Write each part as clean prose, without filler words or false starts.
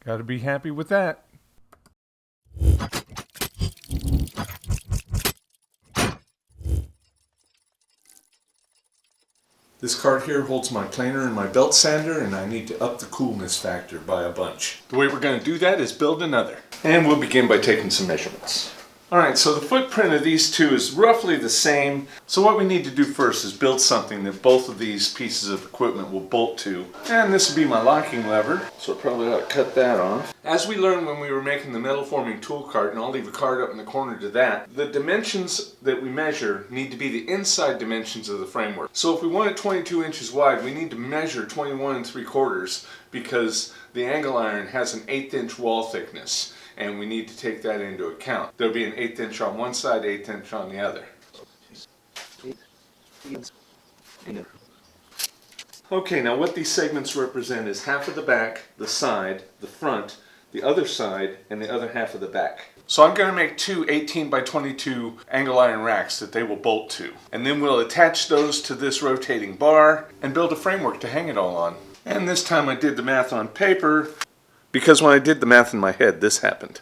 Gotta be happy with that. This card here holds my planer and my belt sander, and I need to up the coolness factor by a bunch. The way we're going to do that is build another. And we'll begin by taking some measurements. Alright, so the footprint of these two is roughly the same. So what we need to do first is build something that both of these pieces of equipment will bolt to. And this will be my locking lever, so I probably ought to cut that off. As we learned when we were making the metal forming tool cart, and I'll leave a card up in the corner to that, the dimensions that we measure need to be the inside dimensions of the framework. So if we want it 22 inches wide, we need to measure 21 3/4 because the angle iron has an 1/8 inch wall thickness. And we need to take that into account. There'll be an 1/8 inch on one side, 1/8 inch on the other. Okay, now what these segments represent is half of the back, the side, the front, the other side, and the other half of the back. So I'm going to make two 18 by 22 angle iron racks that they will bolt to. And then we'll attach those to this rotating bar and build a framework to hang it all on. And this time I did the math on paper, because when I did the math in my head, this happened.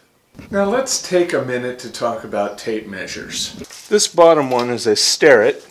Now let's take a minute to talk about tape measures. This bottom one is a Starrett.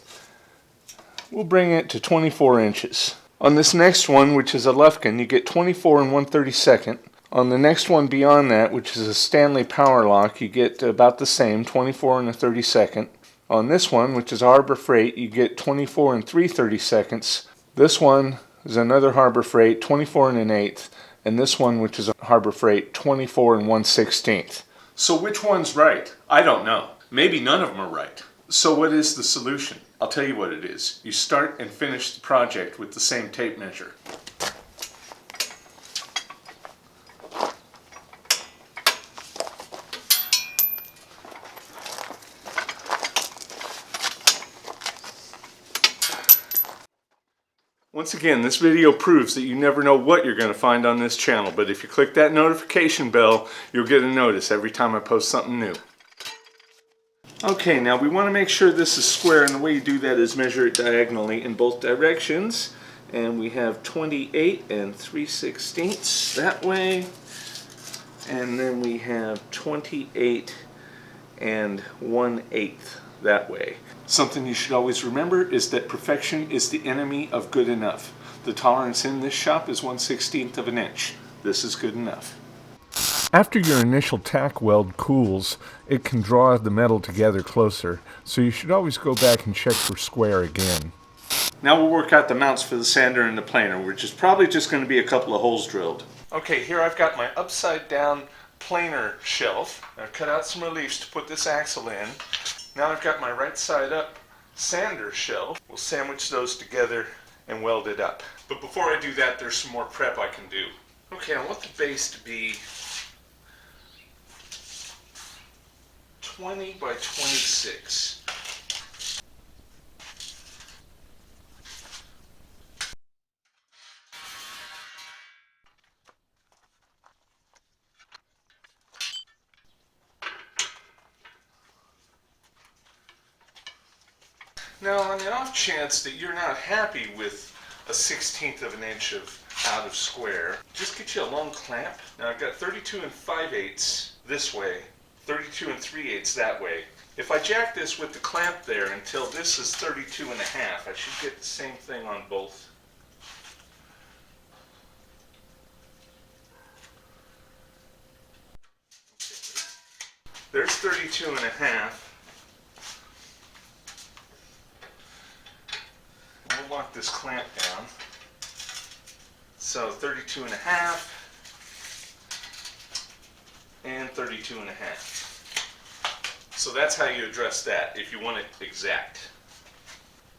We'll bring it to 24 inches. On this next one, which is a Lufkin, you get 24 and 1/32. On the next one beyond that, which is a Stanley Power Lock, you get about the same, 24 and 1/32. On this one, which is Harbor Freight, you get 24 and 3/32. This one is another Harbor Freight, 24 and 1/8. And this one, which is a Harbor Freight, 24 and 1/16. So which one's right? I don't know. Maybe none of them are right. So what is the solution? I'll tell you what it is. You start and finish the project with the same tape measure. Once again, this video proves that you never know what you're going to find on this channel, but if you click that notification bell, you'll get a notice every time I post something new. Okay, now we want to make sure this is square, and the way you do that is measure it diagonally in both directions. And we have 28 and 3/16 that way, and then we have 28 and 1/8 that way. Something you should always remember is that perfection is the enemy of good enough. The tolerance in this shop is 1/16 of an inch. This is good enough. After your initial tack weld cools, it can draw the metal together closer, so you should always go back and check for square again. Now we'll work out the mounts for the sander and the planer, which is probably just going to be a couple of holes drilled. Okay, here I've got my upside down planer shelf. I've cut out some reliefs to put this axle in. Now I've got my right side up sander shelf. We'll sandwich those together and weld it up. But before I do that, there's some more prep I can do. Okay, I want the base to be 20 by 26. Now, on the off chance that you're not happy with a 1/16 of an inch out of square, just get you a long clamp. Now I've got 32 and 5/8 this way, 32 and 3/8 that way. If I jack this with the clamp there until this is 32 and a half, I should get the same thing on both. There's 32 and a half. We'll lock this clamp down. So 32 and a half and 32 and a half. So that's how you address that if you want it exact.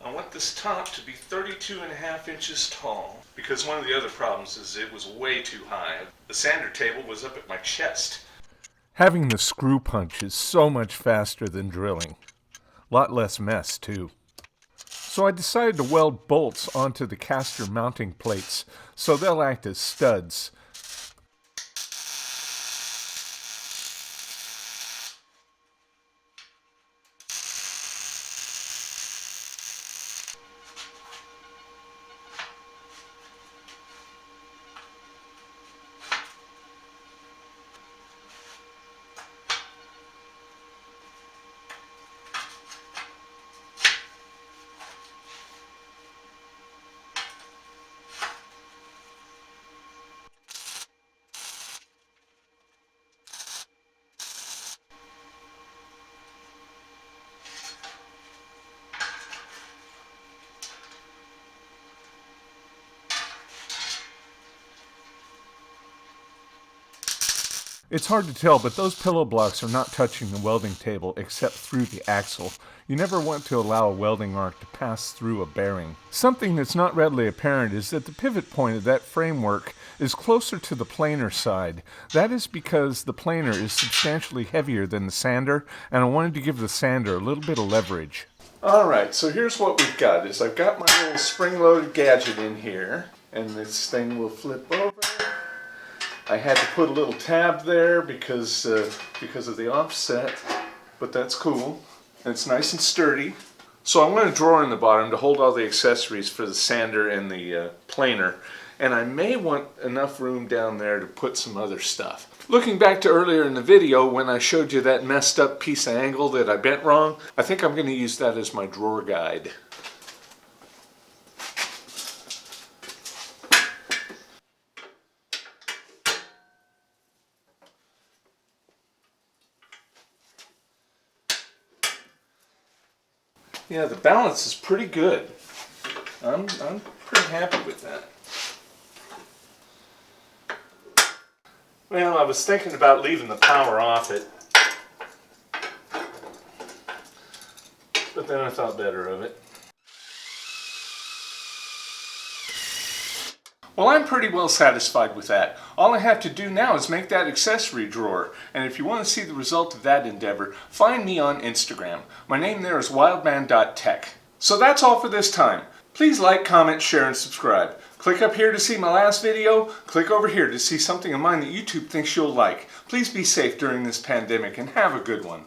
I want this top to be 32 and a half inches tall, because one of the other problems is it was way too high. The sander table was up at my chest. Having the screw punch is so much faster than drilling. A lot less mess too. So I decided to weld bolts onto the caster mounting plates so they'll act as studs. It's hard to tell, but those pillow blocks are not touching the welding table except through the axle. You never want to allow a welding arc to pass through a bearing. Something that's not readily apparent is that the pivot point of that framework is closer to the planer side. That is because the planer is substantially heavier than the sander, and I wanted to give the sander a little bit of leverage. Alright, so here's what we've got. I've got my little spring-loaded gadget in here, and this thing will flip over. I had to put a little tab there because of the offset, but that's cool. And it's nice and sturdy. So I'm going to drawer in the bottom to hold all the accessories for the sander and the planer. And I may want enough room down there to put some other stuff. Looking back to earlier in the video when I showed you that messed up piece of angle that I bent wrong, I think I'm going to use that as my drawer guide. Yeah, the balance is pretty good. I'm pretty happy with that. Well, I was thinking about leaving the power off it, but then I thought better of it. Well, I'm pretty well satisfied with that. All I have to do now is make that accessory drawer. And if you want to see the result of that endeavor, find me on Instagram. My name there is Wildman.Tech. So that's all for this time. Please like, comment, share, and subscribe. Click up here to see my last video. Click over here to see something of mine that YouTube thinks you'll like. Please be safe during this pandemic and have a good one.